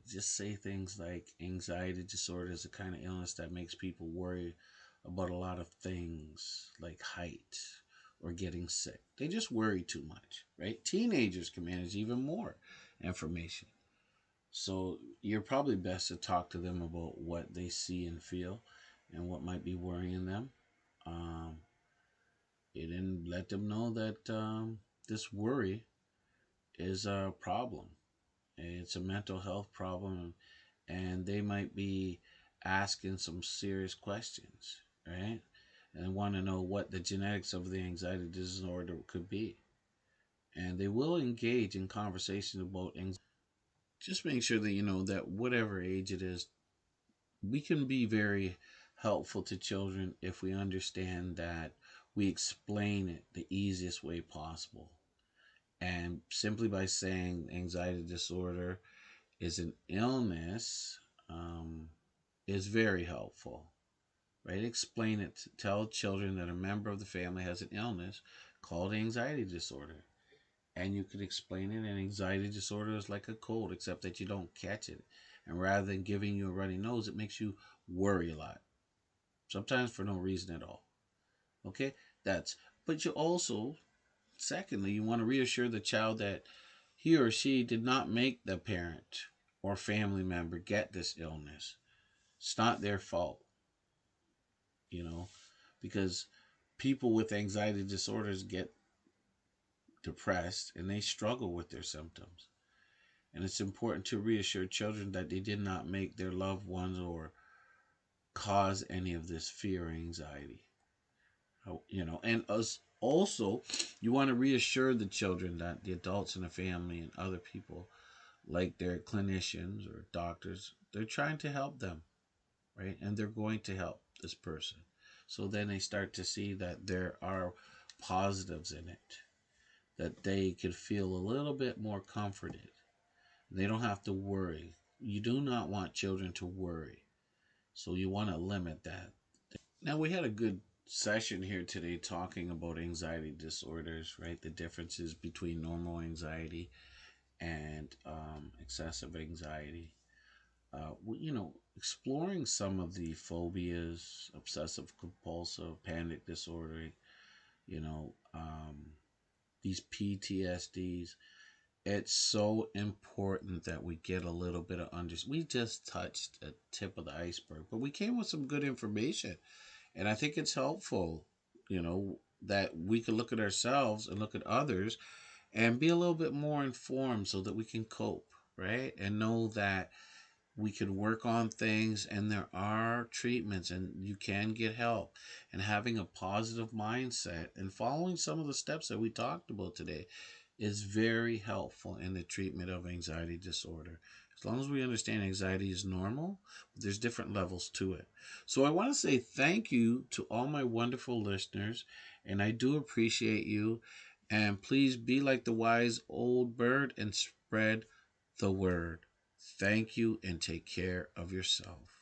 Just say things like anxiety disorder is a kind of illness that makes people worry about a lot of things like height or getting sick. They just worry too much, right? Teenagers can manage even more information. So you're probably best to talk to them about what they see and feel and what might be worrying them. Um, and let them know that this worry is a problem. It's a mental health problem, and they might be asking some serious questions, right? And want to know what the genetics of the anxiety disorder could be. And they will engage in conversation about anxiety. Just make sure that you know that whatever age it is, we can be very helpful to children if we understand that we explain it the easiest way possible. And simply by saying anxiety disorder is an illness is very helpful, right? Explain it. Tell children that a member of the family has an illness called anxiety disorder. And you could explain it. And anxiety disorder is like a cold, except that you don't catch it. And rather than giving you a runny nose, it makes you worry a lot, sometimes for no reason at all. Okay? That's, but you also, secondly, you want to reassure the child that he or she did not make the parent or family member get this illness. It's not their fault, you know, because people with anxiety disorders get depressed and they struggle with their symptoms. And it's important to reassure children that they did not make their loved ones or cause any of this fear or anxiety. And us also, you want to reassure the children that the adults in the family and other people, like their clinicians or doctors, they're trying to help them, right? And they're going to help this person. So then they start to see that there are positives in it, that they could feel a little bit more comforted. They don't have to worry. You do not want children to worry. So you want to limit that. Now, we had a good session here today talking about anxiety disorders, right? The differences between normal anxiety and excessive anxiety. Exploring some of the phobias, obsessive compulsive, panic disorder, you know, these PTSDs. It's so important that we get a little bit of We just touched the tip of the iceberg, but we came with some good information. And I think it's helpful, that we can look at ourselves and look at others and be a little bit more informed so that we can cope, right? And know that we can work on things and there are treatments and you can get help. And having a positive mindset and following some of the steps that we talked about today is very helpful in the treatment of anxiety disorder. As long as we understand anxiety is normal, there's different levels to it. So I want to say thank you to all my wonderful listeners, and I do appreciate you. And please be like the wise old bird and spread the word. Thank you and take care of yourself.